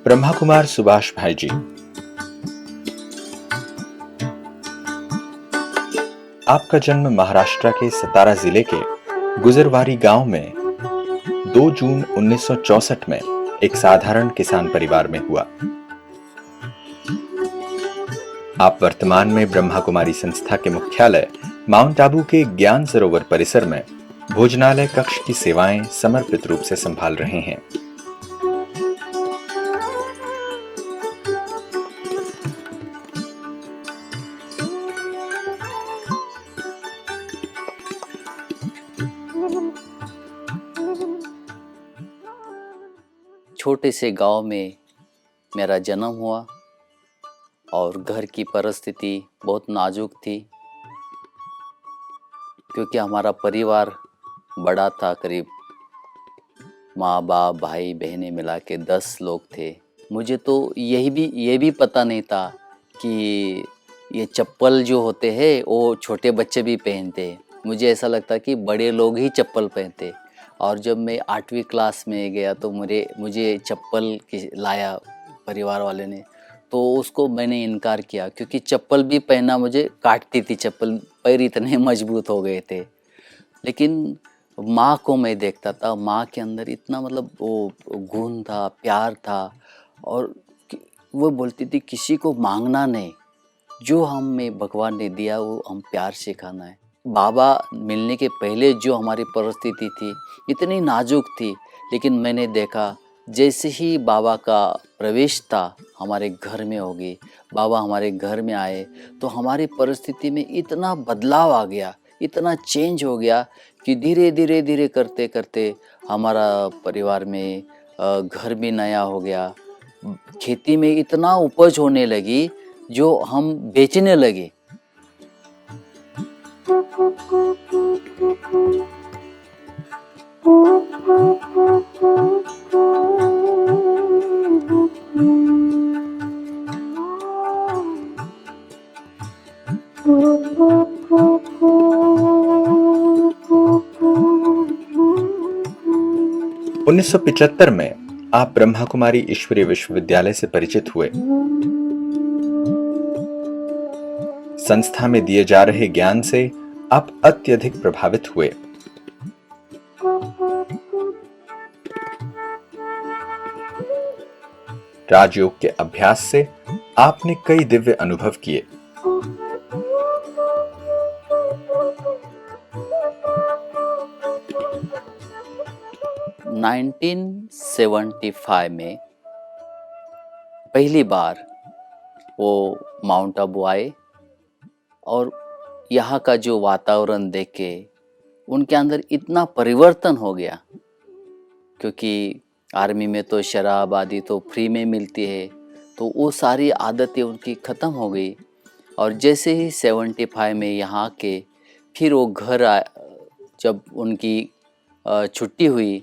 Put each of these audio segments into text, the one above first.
ब्रह्मा कुमार सुभाष भाई जी, आपका जन्म महाराष्ट्र के सतारा जिले के गुजरवारी गांव में 2 जून 1964 में एक साधारण किसान परिवार में हुआ। आप वर्तमान में ब्रह्मा कुमारी संस्था के मुख्यालय माउंट आबू के ज्ञान सरोवर परिसर में भोजनालय कक्ष की सेवाएं समर्पित रूप से संभाल रहे हैं। छोटे से गांव में मेरा जन्म हुआ और घर की परिस्थिति बहुत नाजुक थी, क्योंकि हमारा परिवार बड़ा था। करीब माँ बाप भाई बहनें मिला के 10 लोग थे। मुझे तो ये भी पता नहीं था कि ये चप्पल जो होते हैं वो छोटे बच्चे भी पहनते हैं। मुझे ऐसा लगता कि बड़े लोग ही चप्पल पहनते। और जब मैं 8वीं क्लास में गया तो मुझे चप्पल लाया परिवार वाले ने, तो उसको मैंने इनकार किया, क्योंकि चप्पल भी पहनना मुझे काटती थी। चप्पल पैर इतने मजबूत हो गए थे। लेकिन माँ को मैं देखता था, माँ के अंदर इतना मतलब वो गुण था, प्यार था। और वो बोलती थी किसी को मांगना नहीं, जो हमें भगवान ने दिया वो हम प्यार से खाना है। बाबा मिलने के पहले जो हमारी परिस्थिति थी इतनी नाजुक थी, लेकिन मैंने देखा जैसे ही बाबा का प्रवेश था हमारे घर में हो गई, बाबा हमारे घर में आए तो हमारी परिस्थिति में इतना बदलाव आ गया, इतना चेंज हो गया कि धीरे धीरे करते करते हमारा परिवार में घर भी नया हो गया। खेती में इतना उपज होने लगी जो हम बेचने लगे। उन्नीस 1975 में आप ब्रह्मा कुमारी ईश्वरीय विश्वविद्यालय से परिचित हुए। संस्था में दिए जा रहे ज्ञान से आप अत्यधिक प्रभावित हुए। राजयोग के अभ्यास से आपने कई दिव्य अनुभव किए। नाइनटीन 1975 में पहली बार वो माउंट आबू आए और यहाँ का जो वातावरण देख के उनके अंदर इतना परिवर्तन हो गया, क्योंकि आर्मी में तो शराब आदि तो फ्री में मिलती है, तो वो सारी आदतें उनकी ख़त्म हो गई। और जैसे ही 75 में यहाँ के फिर वो घर जब उनकी छुट्टी हुई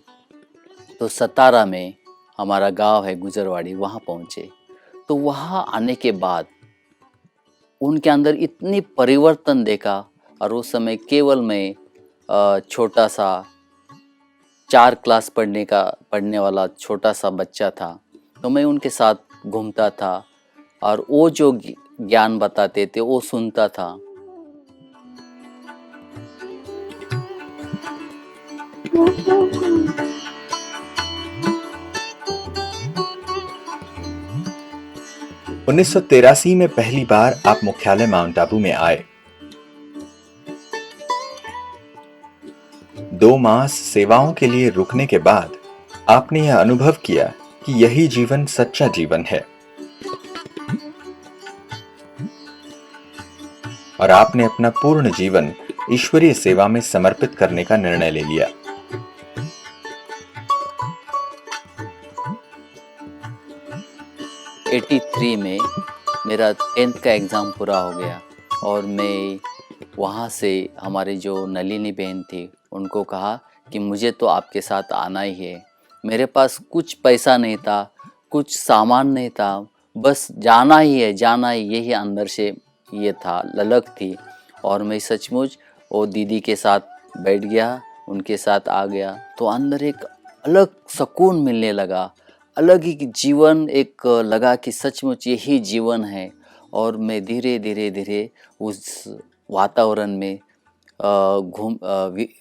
तो सतारा में हमारा गांव है गुजरवाड़ी, वहाँ पहुँचे। तो वहाँ आने के बाद उनके अंदर इतनी परिवर्तन देखा। और उस समय केवल मैं छोटा सा 4 क्लास पढ़ने वाला छोटा सा बच्चा था, तो मैं उनके साथ घूमता था और वो जो ज्ञान बताते थे वो सुनता था। उन्नीस 1983 में पहली बार आप मुख्यालय माउंट आबू में आए। 2 मास सेवाओं के लिए रुकने के बाद आपने यह अनुभव किया कि यही जीवन सच्चा जीवन है, और आपने अपना पूर्ण जीवन ईश्वरीय सेवा में समर्पित करने का निर्णय ले लिया। '83 में मेरा 10th का एग्ज़ाम पूरा हो गया और मैं वहाँ से हमारी जो नलिनी बहन थी उनको कहा कि मुझे तो आपके साथ आना ही है। मेरे पास कुछ पैसा नहीं था, कुछ सामान नहीं था, बस जाना ही है, जाना ही, यही अंदर से ये था, ललक थी। और मैं सचमुच वो दीदी के साथ बैठ गया, उनके साथ आ गया, तो अंदर एक अलग सुकून मिलने लगा, अलग ही जीवन एक लगा कि सचमुच यही जीवन है। और मैं धीरे धीरे धीरे उस वातावरण में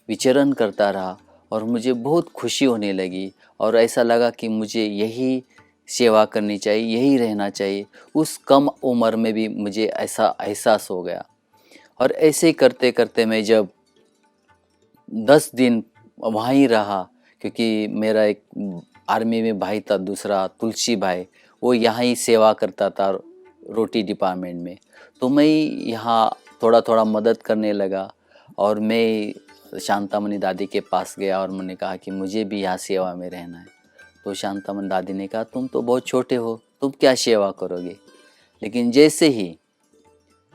विचरण करता रहा और मुझे बहुत खुशी होने लगी और ऐसा लगा कि मुझे यही सेवा करनी चाहिए, यही रहना चाहिए। उस कम उम्र में भी मुझे ऐसा एहसास हो गया। और ऐसे करते करते मैं जब 10 दिन वहाँ ही रहा, क्योंकि मेरा एक आर्मी में भाई था दूसरा, तुलसी भाई, वो यहाँ ही सेवा करता था रोटी डिपार्टमेंट में। तो मैं यहाँ थोड़ा थोड़ा मदद करने लगा और मैं शांतामणि दादी के पास गया और मैंने कहा कि मुझे भी यहाँ सेवा में रहना है। तो शांतामणि दादी ने कहा तुम तो बहुत छोटे हो, तुम क्या सेवा करोगे। लेकिन जैसे ही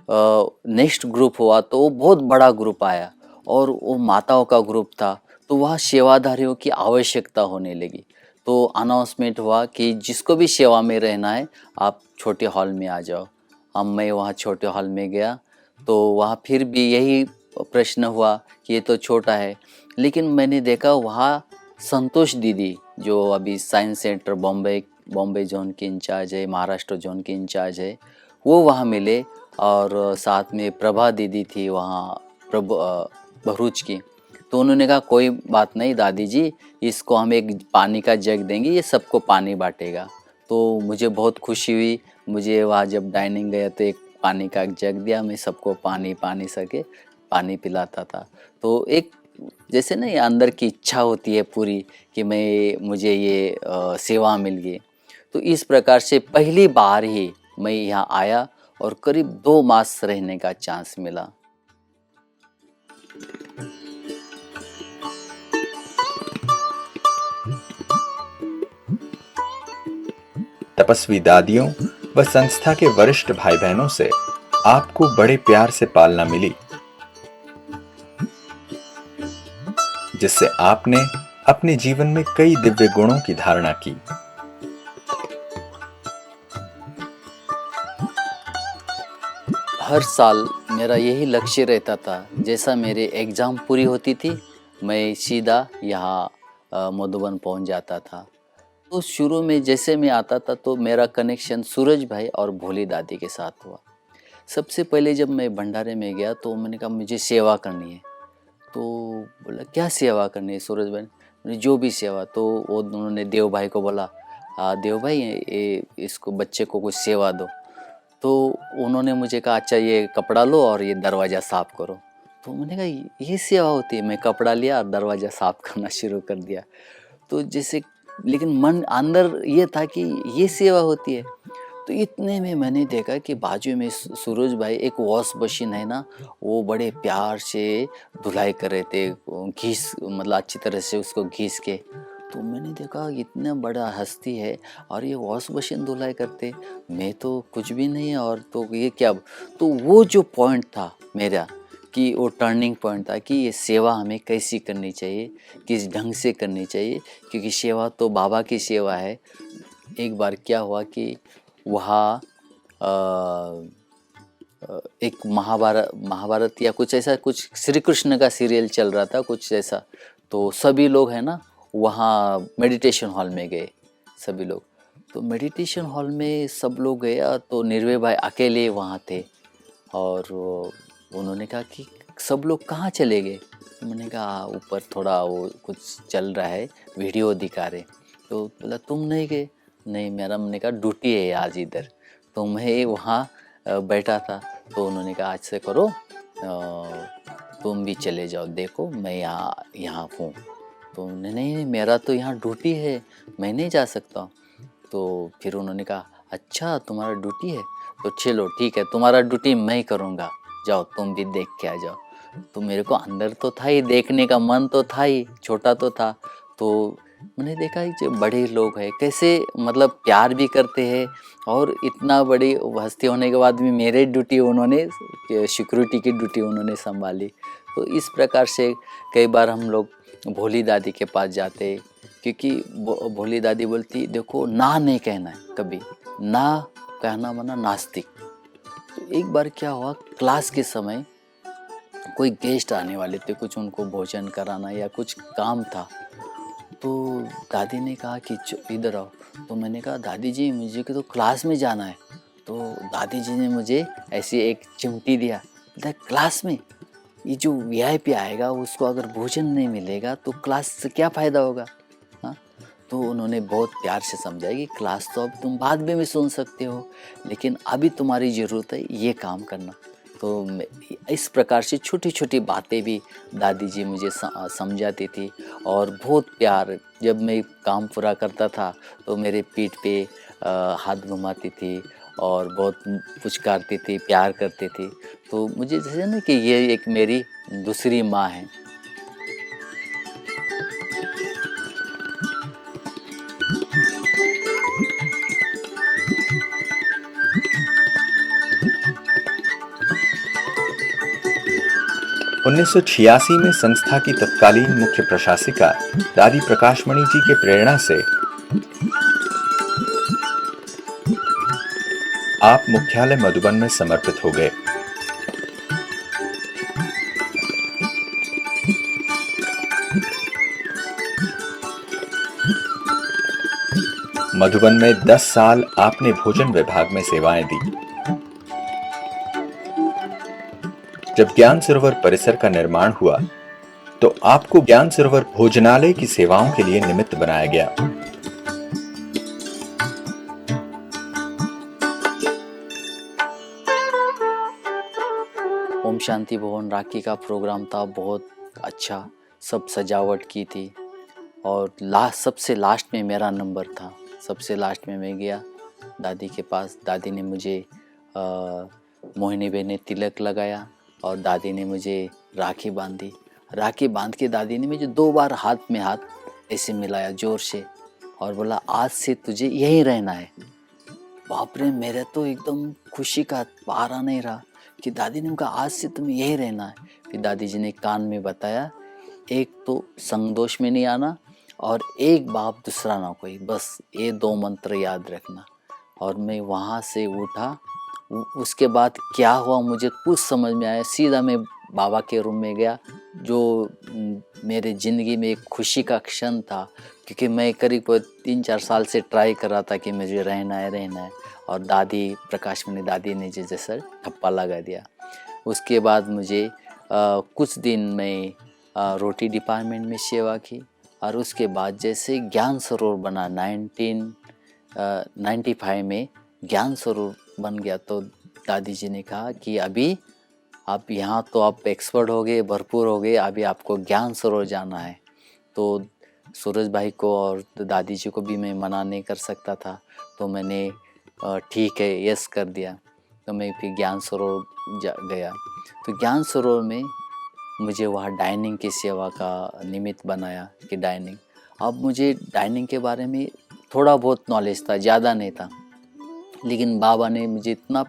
नेक्स्ट ग्रुप हुआ तो वो बहुत बड़ा ग्रुप आया और वो माताओं का ग्रुप था, तो वहाँ सेवाधारियों की आवश्यकता होने लगी। तो अनाउंसमेंट हुआ कि जिसको भी सेवा में रहना है आप छोटे हॉल में आ जाओ। अब मैं वहाँ छोटे हॉल में गया तो वहाँ फिर भी यही प्रश्न हुआ कि ये तो छोटा है। लेकिन मैंने देखा वहाँ संतोष दीदी जो अभी साइंस सेंटर बॉम्बे जोन की इंचार्ज है, महाराष्ट्र जोन की इंचार्ज है, वो वहाँ मिले। और साथ में प्रभा दीदी थी वहाँ भरूच की। तो उन्होंने कहा कोई बात नहीं दादी जी, इसको हम एक पानी का जग देंगे, ये सबको पानी बांटेगा। तो मुझे बहुत खुशी हुई। मुझे वहाँ जब डाइनिंग गया तो एक पानी का जग दिया, मैं सबको पानी सके पानी पिलाता था। तो एक जैसे ना ये अंदर की इच्छा होती है पूरी कि मुझे ये सेवा मिल गई। तो इस प्रकार से पहली बार ही मैं यहाँ आया और करीब 2 मास रहने का चांस मिला। तपस्वी दादियों व संस्था के वरिष्ठ भाई बहनों से आपको बड़े प्यार से पालना मिली, जिससे आपने अपने जीवन में कई दिव्य गुणों की धारणा की। हर साल मेरा यही लक्ष्य रहता था, जैसा मेरे एग्ज़ाम पूरी होती थी मैं सीधा यहाँ मधुबन पहुँच जाता था। तो शुरू में जैसे मैं आता था तो मेरा कनेक्शन सूरज भाई और भोली दादी के साथ हुआ। सबसे पहले जब मैं भंडारे में गया तो मैंने कहा मुझे सेवा करनी है। तो बोला क्या सेवा करनी है सूरज भाई ने, जो भी सेवा। तो वो उन्होंने देव भाई को बोला देव भाई ये इसको बच्चे को कुछ सेवा दो। तो उन्होंने मुझे कहा अच्छा ये कपड़ा लो और ये दरवाज़ा साफ़ करो। तो मैंने कहा ये सेवा होती है। मैं कपड़ा लिया और दरवाज़ा साफ़ करना शुरू कर दिया। तो जैसे लेकिन मन अंदर ये था कि ये सेवा होती है। तो इतने में मैंने देखा कि बाजू में सूरज भाई एक वॉश मशीन है ना, वो बड़े प्यार से धुलाई कर रहे थे, घिस मतलब अच्छी तरह से उसको घिस के। तो मैंने देखा इतना बड़ा हस्ती है और ये वॉश मशीन धुलाई करते, मैं तो कुछ भी नहीं है और तो ये क्या। तो वो जो पॉइंट था मेरा कि वो टर्निंग पॉइंट था कि ये सेवा हमें कैसी करनी चाहिए, किस ढंग से करनी चाहिए, क्योंकि सेवा तो बाबा की सेवा है। एक बार क्या हुआ कि वहाँ एक महाभारत या कुछ ऐसा, कुछ श्री कृष्ण का सीरियल चल रहा था कुछ ऐसा। तो सभी लोग हैं ना वहाँ मेडिटेशन हॉल में गए सभी लोग। तो मेडिटेशन हॉल में सब लोग गए तो निर्भय भाई अकेले वहाँ थे। और उन्होंने कहा कि सब लोग कहाँ चले गए। तो मैंने कहा ऊपर थोड़ा वो कुछ चल रहा है, वीडियो दिखा रहे। तो बोला तुम नहीं गए। नहीं मेरा, मैंने कहा ड्यूटी है आज इधर। तो मैं वहाँ बैठा था। तो उन्होंने कहा आज से करो, तुम भी चले जाओ, देखो मैं यहाँ हूँ। तो नहीं मेरा तो यहाँ ड्यूटी है, मैं नहीं जा सकता। तो फिर उन्होंने कहा अच्छा तुम्हारा ड्यूटी है, तो चलो ठीक है तुम्हारा ड्यूटी मैं करूँगा, जाओ तुम भी देख के आ जाओ। तो मेरे को अंदर तो था ही, देखने का मन तो था ही, छोटा तो था। तो मैंने देखा जो बड़े लोग हैं कैसे मतलब प्यार भी करते हैं, और इतना बड़ी हस्ती होने के बाद भी मेरे ड्यूटी उन्होंने, सिक्योरिटी की ड्यूटी उन्होंने संभाली। तो इस प्रकार से कई बार हम लोग भोली दादी के पास जाते, क्योंकि भोली दादी बोलती देखो ना नहीं कहना है, कभी ना कहना माना नास्तिक। तो एक बार क्या हुआ, क्लास के समय कोई गेस्ट आने वाले थे, कुछ उनको भोजन कराना या कुछ काम था। तो दादी ने कहा कि इधर आओ। तो मैंने कहा दादी जी मुझे तो क्लास में जाना है। तो दादी जी ने मुझे ऐसी एक चिमटी दिया, बोला क्लास में, ये जो वीआईपी आएगा उसको अगर भोजन नहीं मिलेगा तो क्लास से क्या फ़ायदा होगा। हाँ, तो उन्होंने बहुत प्यार से समझाया कि क्लास तो अब तुम बाद में भी सुन सकते हो, लेकिन अभी तुम्हारी ज़रूरत है ये काम करना। तो इस प्रकार से छोटी छोटी बातें भी दादी जी मुझे समझाती थी। और बहुत प्यार, जब मैं काम पूरा करता था तो मेरे पीठ पे हाथ घुमाती थी और बहुत पुचकारती थी, प्यार करती थी। तो मुझे जैसे ना कि ये एक मेरी दूसरी माँ है। 1986 में संस्था की तत्कालीन मुख्य प्रशासिका दादी प्रकाशमणि जी के प्रेरणा से आप मुख्यालय मधुबन में समर्पित हो गए। मधुबन में 10 साल आपने भोजन विभाग में सेवाएं दी। जब ज्ञान सरोवर परिसर का निर्माण हुआ तो आपको ज्ञान सरोवर भोजनालय की सेवाओं के लिए निमित्त बनाया गया। ओम शांति भवन राखी का प्रोग्राम था, बहुत अच्छा, सब सजावट की थी। और सबसे लास्ट में मेरा नंबर था। सबसे लास्ट में मैं गया दादी के पास। दादी ने मुझे मोहिनी बहन ने तिलक लगाया और दादी ने मुझे राखी बांधी। राखी बांध के दादी ने मुझे 2 बार हाथ में हाथ ऐसे मिलाया ज़ोर से और बोला आज से तुझे यहीं रहना है। बाप रे, मेरे तो एकदम खुशी का पारा नहीं रहा कि दादी ने कहा आज से तुम्हें यहीं रहना है। फिर दादी जी ने कान में बताया, एक तो संग दोष में नहीं आना और एक बाप दूसरा ना कोई, बस ये 2 मंत्र याद रखना। और मैं वहाँ से उठा। उसके बाद क्या हुआ मुझे कुछ समझ में आया, सीधा मैं बाबा के रूम में गया, जो मेरे ज़िंदगी में एक खुशी का क्षण था। क्योंकि मैं करीब 3-4 साल से ट्राई कर रहा था कि मुझे रहना है। और दादी प्रकाशमणि दादी ने जैसा ठप्पा लगा दिया। उसके बाद मुझे कुछ दिन में रोटी डिपार्टमेंट में सेवा की। और उसके बाद जैसे ज्ञान सरोवर बना 1995 में ज्ञान सरोवर बन गया, तो दादी जी ने कहा कि अभी आप यहाँ तो आप एक्सपर्ट हो गए, भरपूर हो गए, अभी आपको ज्ञान सरोवर जाना है। तो सूरज भाई को और दादी जी को भी मैं मना नहीं कर सकता था, तो मैंने ठीक है यस कर दिया। तो मैं फिर ज्ञान सरोवर गया। तो ज्ञान सरोवर में मुझे वहाँ डाइनिंग की सेवा का निमित्त बनाया कि डाइनिंग। अब मुझे डाइनिंग के बारे में थोड़ा बहुत नॉलेज था, ज़्यादा नहीं था, लेकिन बाबा ने मुझे इतना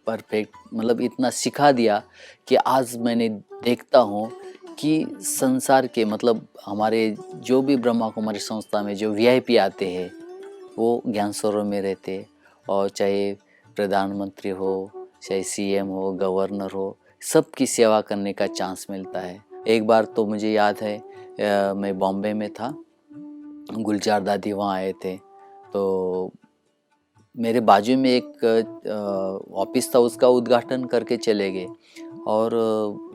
परफेक्ट मतलब इतना सिखा दिया कि आज मैंने देखता हूँ कि संसार के मतलब हमारे जो भी ब्रह्मा कुमारी संस्था में जो वीआईपी आते हैं वो ज्ञान सरोवर में रहते। और चाहे प्रधानमंत्री हो, चाहे सीएम हो, गवर्नर हो, सबकी सेवा करने का चांस मिलता है। एक बार तो मुझे याद है मैं बॉम्बे में था, गुलजार दादी वहाँ आए थे। तो मेरे बाजू में एक ऑफिस था, उसका उद्घाटन करके चले गए। और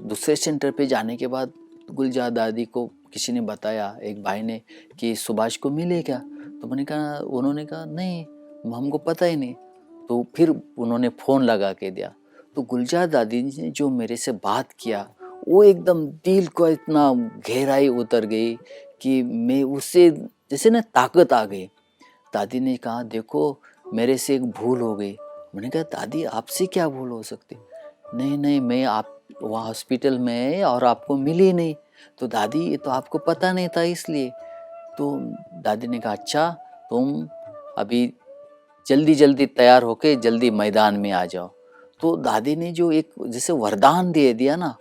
दूसरे सेंटर पे जाने के बाद गुलजार दादी को किसी ने बताया, एक भाई ने, कि सुभाष को मिले क्या। तो मैंने कहा, उन्होंने कहा नहीं हमको पता ही नहीं। तो फिर उन्होंने फ़ोन लगा के दिया। तो गुलजार दादी ने जो मेरे से बात किया वो एकदम दिल को इतना गहराई उतर गई कि मैं उससे जैसे ना ताकत आ गई। दादी ने कहा देखो मेरे से एक भूल हो गई। मैंने कहा दादी आपसे क्या भूल हो सकती। नहीं मैं आप वहाँ हॉस्पिटल में और आपको मिली नहीं। तो दादी ये तो आपको पता नहीं था इसलिए। तो दादी ने कहा अच्छा तुम अभी जल्दी तैयार होके जल्दी मैदान में आ जाओ। तो दादी ने जो एक जैसे वरदान दे दिया ना,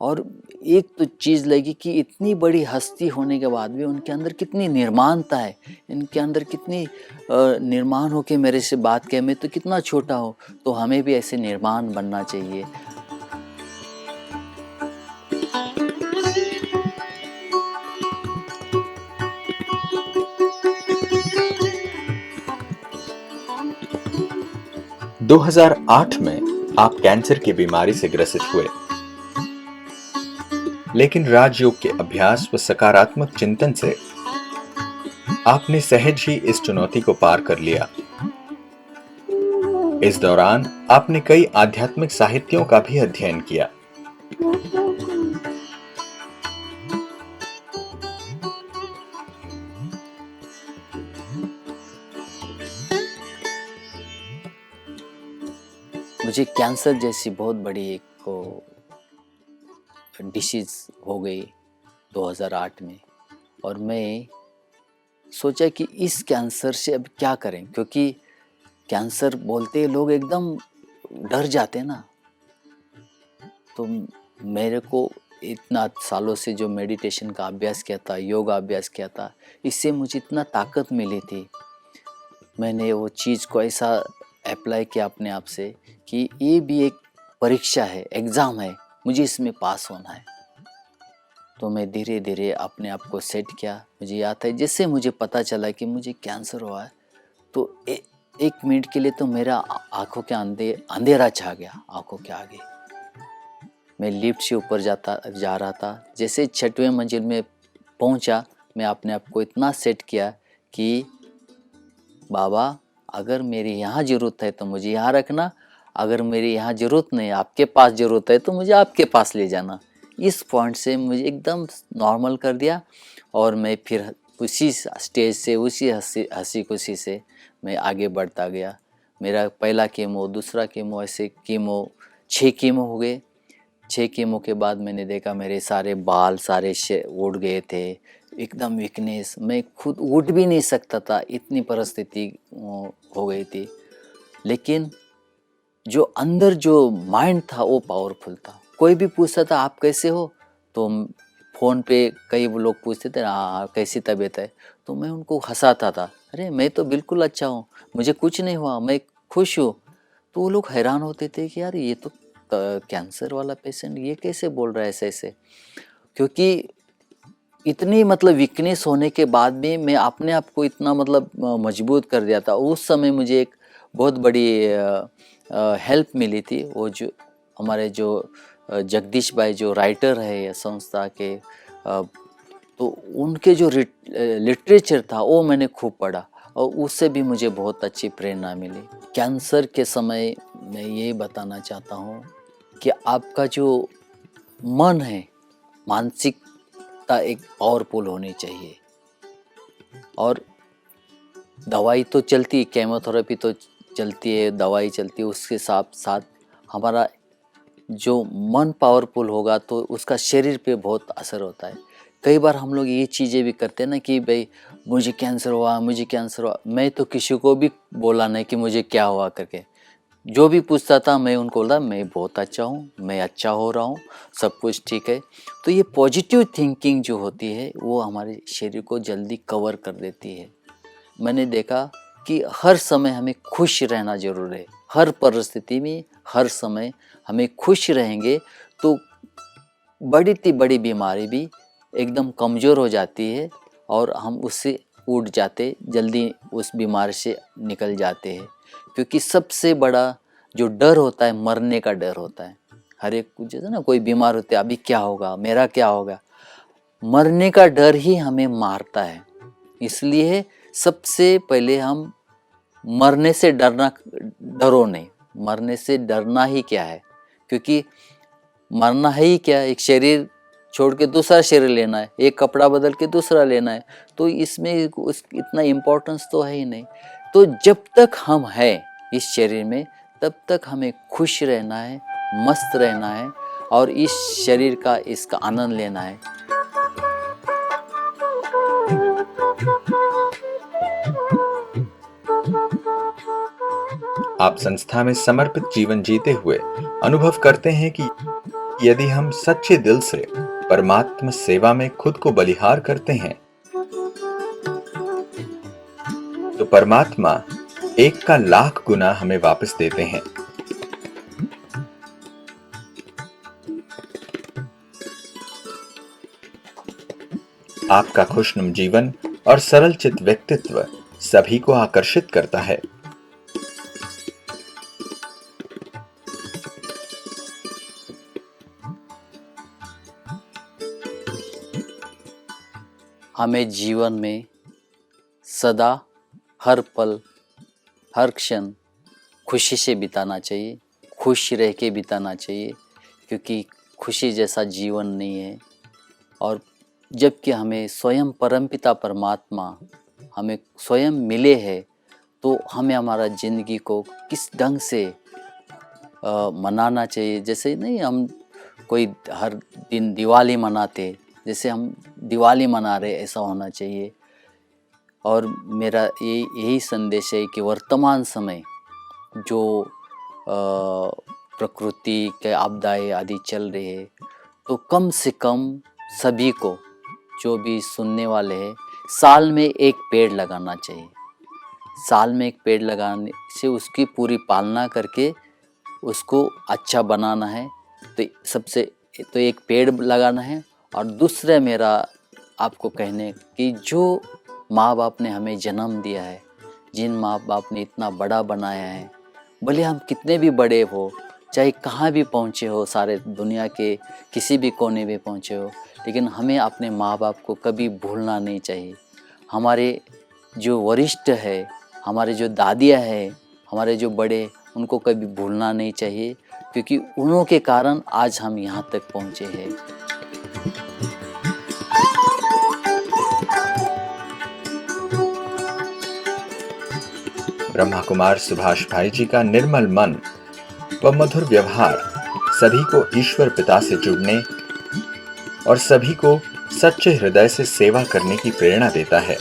और एक तो चीज़ लगी कि इतनी बड़ी हस्ती होने के बाद भी उनके अंदर कितनी निर्माणता है, इनके अंदर कितनी निर्माण हो के मेरे से बात किया। मैं तो कितना छोटा हूँ, तो हमें भी ऐसे निर्माण बनना चाहिए। 2008 में आप कैंसर की बीमारी से ग्रसित हुए, लेकिन राजयोग के अभ्यास व सकारात्मक चिंतन से आपने सहज ही इस चुनौती को पार कर लिया। इस दौरान आपने कई आध्यात्मिक साहित्यों का भी अध्ययन किया। मुझे कैंसर जैसी बहुत बड़ी एक डिसीज हो गई 2008 में, और मैं सोचा कि इस कैंसर से अब क्या करें, क्योंकि कैंसर बोलते लोग एकदम डर जाते ना। तो मेरे को इतना सालों से जो मेडिटेशन का अभ्यास किया था, योगा अभ्यास किया था, इससे मुझे इतना ताकत मिली थी। मैंने वो चीज़ को ऐसा अप्लाई किया अपने आप से कि ये भी एक परीक्षा है, एग्ज़ाम है, मुझे इसमें पास होना है। तो मैं धीरे धीरे अपने आप को सेट किया। मुझे याद है जैसे मुझे पता चला कि मुझे कैंसर हुआ है, तो एक मिनट के लिए तो मेरा आंखों के अंधेरा छा गया आंखों के आगे। मैं लिफ्ट से ऊपर जा रहा था। जैसे 6वें मंजिल में पहुंचा, मैं अपने आप को इतना सेट किया कि बाबा, अगर मेरी यहाँ ज़रूरत है तो मुझे यहाँ रखना, अगर मेरी यहाँ ज़रूरत नहीं, आपके पास ज़रूरत है तो मुझे आपके पास ले जाना। इस पॉइंट से मुझे एकदम नॉर्मल कर दिया, और मैं फिर उसी स्टेज से, उसी हंसी खुशी से मैं आगे बढ़ता गया। मेरा पहला कीमो, दूसरा कीमो, ऐसे कीमो 6 कीमो हो गए। 6 कीमो के बाद मैंने देखा मेरे सारे बाल सारे उड़ गए थे, एकदम वीकनेस, मैं खुद उठ भी नहीं सकता था, इतनी परिस्थिति हो गई थी। लेकिन जो अंदर जो माइंड था वो पावरफुल था। कोई भी पूछता था आप कैसे हो, तो फ़ोन पे कई लोग पूछते थे हाँ कैसी तबीयत है, तो मैं उनको हंसाता था, अरे मैं तो बिल्कुल अच्छा हूँ, मुझे कुछ नहीं हुआ, मैं खुश हूँ। तो वो लोग हैरान होते थे कि यार ये तो कैंसर वाला पेशेंट ये कैसे बोल रहा है ऐसे। क्योंकि इतनी मतलब वीकनेस होने के बाद भी मैं अपने आप को इतना मतलब मजबूत कर दिया था। उस समय मुझे एक बहुत बड़ी हेल्प मिली थी। वो जो हमारे जो जगदीश भाई जो राइटर है संस्था के, तो उनके जो लिटरेचर था वो मैंने खूब पढ़ा, और उससे भी मुझे बहुत अच्छी प्रेरणा मिली। कैंसर के समय मैं ये बताना चाहता हूँ कि आपका जो मन है, मानसिकता एक पावरफुल होनी चाहिए। और दवाई तो चलती है, केमोथेरेपी तो चलती है, दवाई चलती है, उसके साथ साथ हमारा जो मन पावरफुल होगा तो उसका शरीर पे बहुत असर होता है। कई बार हम लोग ये चीज़ें भी करते हैं ना कि भाई मुझे कैंसर हुआ, मुझे कैंसर हुआ। मैं तो किसी को भी बोला नहीं कि मुझे क्या हुआ करके। जो भी पूछता था मैं उनको बोलता मैं बहुत अच्छा हूँ, मैं अच्छा हो रहा हूँ, सब कुछ ठीक है। तो ये पॉजिटिव थिंकिंग जो होती है वो हमारे शरीर को जल्दी कवर कर देती है। मैंने देखा कि हर समय हमें खुश रहना ज़रूर है। हर परिस्थिति में, हर समय हमें खुश रहेंगे तो बड़ी से बड़ी बीमारी भी एकदम कमज़ोर हो जाती है, और हम उससे उठ जाते, जल्दी उस बीमारी से निकल जाते हैं। क्योंकि सबसे बड़ा जो डर होता है मरने का डर होता है। हर एक जैसे ना कोई बीमार होते अभी क्या होगा, मेरा क्या होगा, मरने का डर ही हमें मारता है। इसलिए सबसे पहले हम मरने से डरो नहीं। मरने से डरना ही क्या है, क्योंकि मरना है ही क्या, एक शरीर छोड़ के दूसरा शरीर लेना है, एक कपड़ा बदल के दूसरा लेना है, तो इसमें इतना इम्पोर्टेंस तो है ही नहीं। तो जब तक हम हैं इस शरीर में तब तक हमें खुश रहना है, मस्त रहना है, और इस शरीर का इसका आनंद लेना है। आप संस्था में समर्पित जीवन जीते हुए अनुभव करते हैं कि यदि हम सच्चे दिल से परमात्मा सेवा में खुद को बलिहार करते हैं तो परमात्मा 1 का लाख गुना हमें वापस देते हैं। आपका खुशनुमा जीवन और सरल चित्त व्यक्तित्व सभी को आकर्षित करता है। हमें जीवन में सदा हर पल हर क्षण खुशी से बिताना चाहिए, खुश रह के बिताना चाहिए, क्योंकि खुशी जैसा जीवन नहीं है। और जबकि हमें स्वयं परमपिता परमात्मा हमें स्वयं मिले हैं, तो हमें हमारा ज़िंदगी को किस ढंग से मनाना चाहिए। जैसे नहीं हम कोई हर दिन दिवाली मनाते, जैसे हम दिवाली मना रहे ऐसा होना चाहिए। और मेरा यही संदेश है कि वर्तमान समय जो प्रकृति के आपदाएं आदि चल रही है, तो कम से कम सभी को, जो भी सुनने वाले हैं, साल में एक पेड़ लगाना चाहिए। साल में एक पेड़ लगाने से उसकी पूरी पालना करके उसको अच्छा बनाना है। तो एक पेड़ लगाना है। और दूसरा मेरा आपको कहने कि जो माँ बाप ने हमें जन्म दिया है, जिन माँ बाप ने इतना बड़ा बनाया है, भले हम कितने भी बड़े हो, चाहे कहाँ भी पहुँचे हो, सारे दुनिया के किसी भी कोने में पहुँचे हो, लेकिन हमें अपने माँ बाप को कभी भूलना नहीं चाहिए। हमारे जो वरिष्ठ है, हमारे जो दादियाँ हैं, हमारे जो बड़े, उनको कभी भूलना नहीं चाहिए, क्योंकि उन्हों के कारण आज हम यहाँ तक पहुँचे हैं। ब्रह्मा कुमार सुभाष भाई जी का निर्मल मन व मधुर व्यवहार सभी को ईश्वर पिता से जुड़ने और सभी को सच्चे हृदय से सेवा करने की प्रेरणा देता है।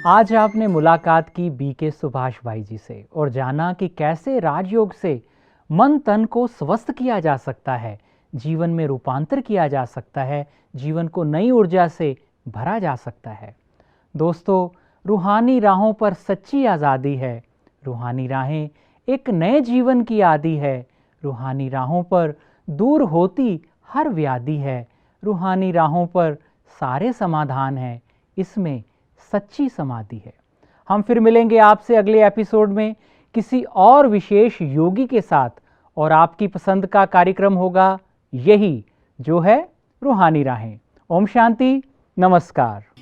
आज आपने मुलाकात की बीके सुभाष भाई जी से और जाना कि कैसे राजयोग से मन तन को स्वस्थ किया जा सकता है, जीवन में रूपांतर किया जा सकता है, जीवन को नई ऊर्जा से भरा जा सकता है। दोस्तों, रूहानी राहों पर सच्ची आज़ादी है। रूहानी राहें एक नए जीवन की आदि है। रूहानी राहों पर दूर होती हर व्याधि है। रूहानी राहों पर सारे समाधान हैं, इसमें सच्ची समाधि है। हम फिर मिलेंगे आपसे अगले एपिसोड में किसी और विशेष योगी के साथ, और आपकी पसंद का कार्यक्रम होगा यही, जो है रूहानी राहें। ओम शांति, नमस्कार।